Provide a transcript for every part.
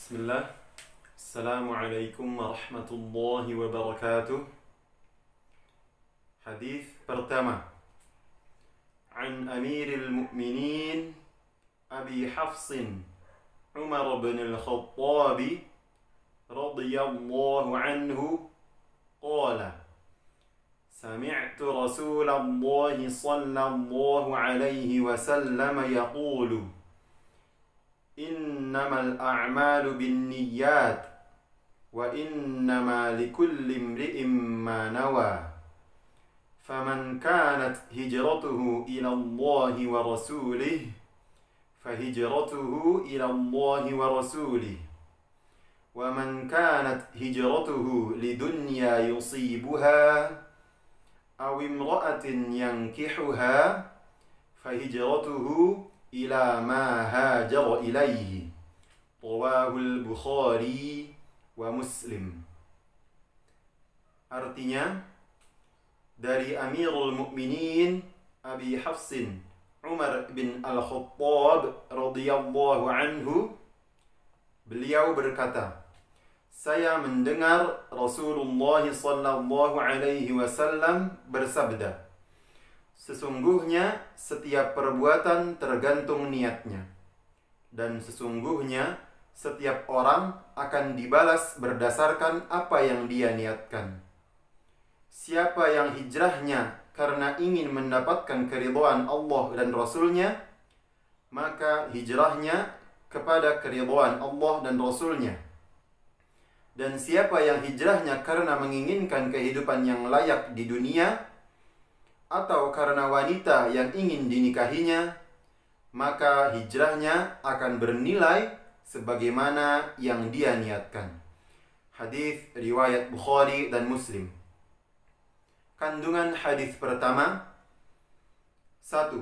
Bismillah. Assalamualaikum warahmatullahi wabarakatuh. Hadis pertama. An Amiril Mu'minin Abi Hafsin Umar bin Al-Khattab radhiyallahu anhu qala سمعت رسول الله صلى الله عليه وسلم يقول إنما الأعمال بالنيات وإنما لكل امرئ ما نوى فمن كانت هجرته إلى الله ورسوله فهجرته إلى الله ورسوله ومن كانت هجرته لدنيا يصيبها أو امرأة ينكحها فهجرته إلى ما هاجر إليه رواه البخاري ومسلم. Artinya, dari Amirul Mukminin Abi Hafsin Umar bin Al-Khattab radhiyallahu anhu, beliau berkata, saya mendengar Rasulullah sallallahu alaihi wasallam bersabda, sesungguhnya setiap perbuatan tergantung niatnya, dan sesungguhnya setiap orang akan dibalas berdasarkan apa yang dia niatkan. Siapa yang hijrahnya karena ingin mendapatkan keridhaan Allah dan Rasulnya, maka hijrahnya kepada keridhaan Allah dan Rasulnya. Dan siapa yang hijrahnya karena menginginkan kehidupan yang layak di dunia, atau karena wanita yang ingin dinikahinya, maka hijrahnya akan bernilai sebagaimana yang dia niatkan. Hadis riwayat Bukhari dan Muslim. Kandungan hadis pertama: 1.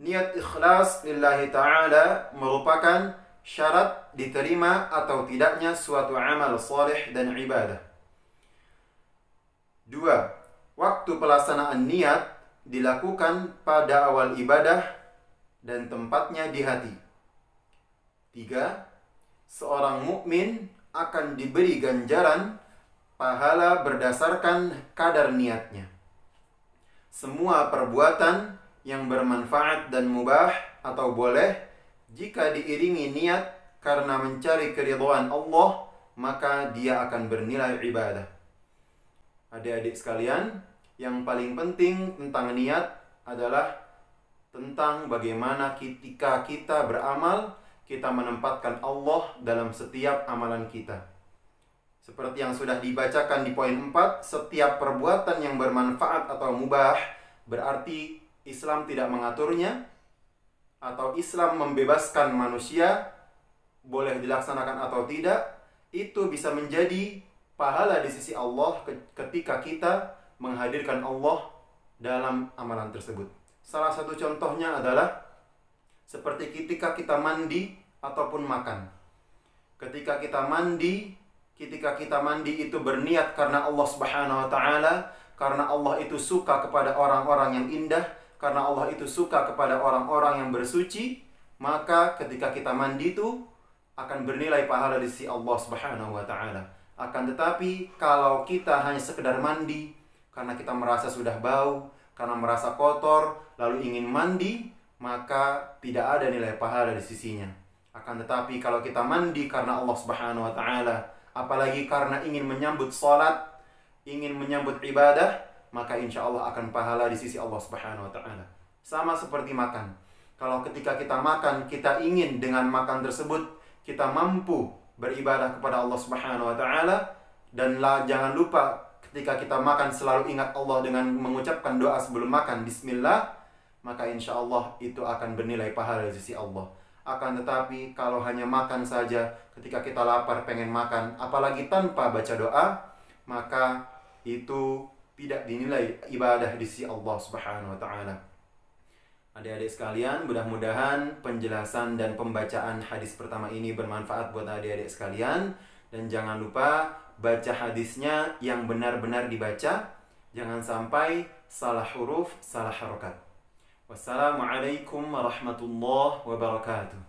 Niat ikhlas lillahi ta'ala merupakan syarat diterima atau tidaknya suatu amal saleh dan ibadah. 2. Waktu pelaksanaan niat dilakukan pada awal ibadah dan tempatnya di hati. 3. Seorang mukmin akan diberi ganjaran pahala berdasarkan kadar niatnya. Semua perbuatan yang bermanfaat dan mubah atau boleh, jika diiringi niat karena mencari keridhaan Allah, maka dia akan bernilai ibadah. Adik-adik sekalian, yang paling penting tentang niat adalah tentang bagaimana ketika kita beramal, kita menempatkan Allah dalam setiap amalan kita. Seperti yang sudah dibacakan di poin 4, setiap perbuatan yang bermanfaat atau mubah berarti Islam tidak mengaturnya, atau Islam membebaskan manusia boleh dilaksanakan atau tidak, itu bisa menjadi pahala di sisi Allah ketika kita menghadirkan Allah dalam amalan tersebut. Salah satu contohnya adalah seperti ketika kita mandi ataupun makan. Ketika kita mandi itu berniat karena Allah Subhanahu wa taala, karena Allah itu suka kepada orang-orang yang indah, karena Allah itu suka kepada orang-orang yang bersuci, maka ketika kita mandi itu akan bernilai pahala di sisi Allah Subhanahu wa taala. Akan tetapi kalau kita hanya sekedar mandi karena kita merasa sudah bau, karena merasa kotor, lalu ingin mandi, maka tidak ada nilai pahala di sisinya. Akan tetapi kalau kita mandi karena Allah Subhanahu wa taala, apalagi karena ingin menyambut salat, ingin menyambut ibadah, maka insya Allah akan pahala di sisi Allah Subhanahu wa ta'ala. Sama seperti makan. Kalau ketika kita makan, kita ingin dengan makan tersebut kita mampu beribadah kepada Allah Subhanahu wa ta'ala, dan jangan lupa ketika kita makan selalu ingat Allah dengan mengucapkan doa sebelum makan, Bismillah, maka insya Allah itu akan bernilai pahala di sisi Allah. Akan tetapi kalau hanya makan saja, ketika kita lapar pengen makan, apalagi tanpa baca doa, maka itu tidak dinilai ibadah di sisi Allah Subhanahu wa ta'ala. Adik-adik sekalian, mudah-mudahan penjelasan dan pembacaan hadis pertama ini bermanfaat buat adik-adik sekalian. Dan jangan lupa baca hadisnya yang benar-benar dibaca. Jangan sampai salah huruf, salah harokat. Wassalamualaikum warahmatullahi wabarakatuh.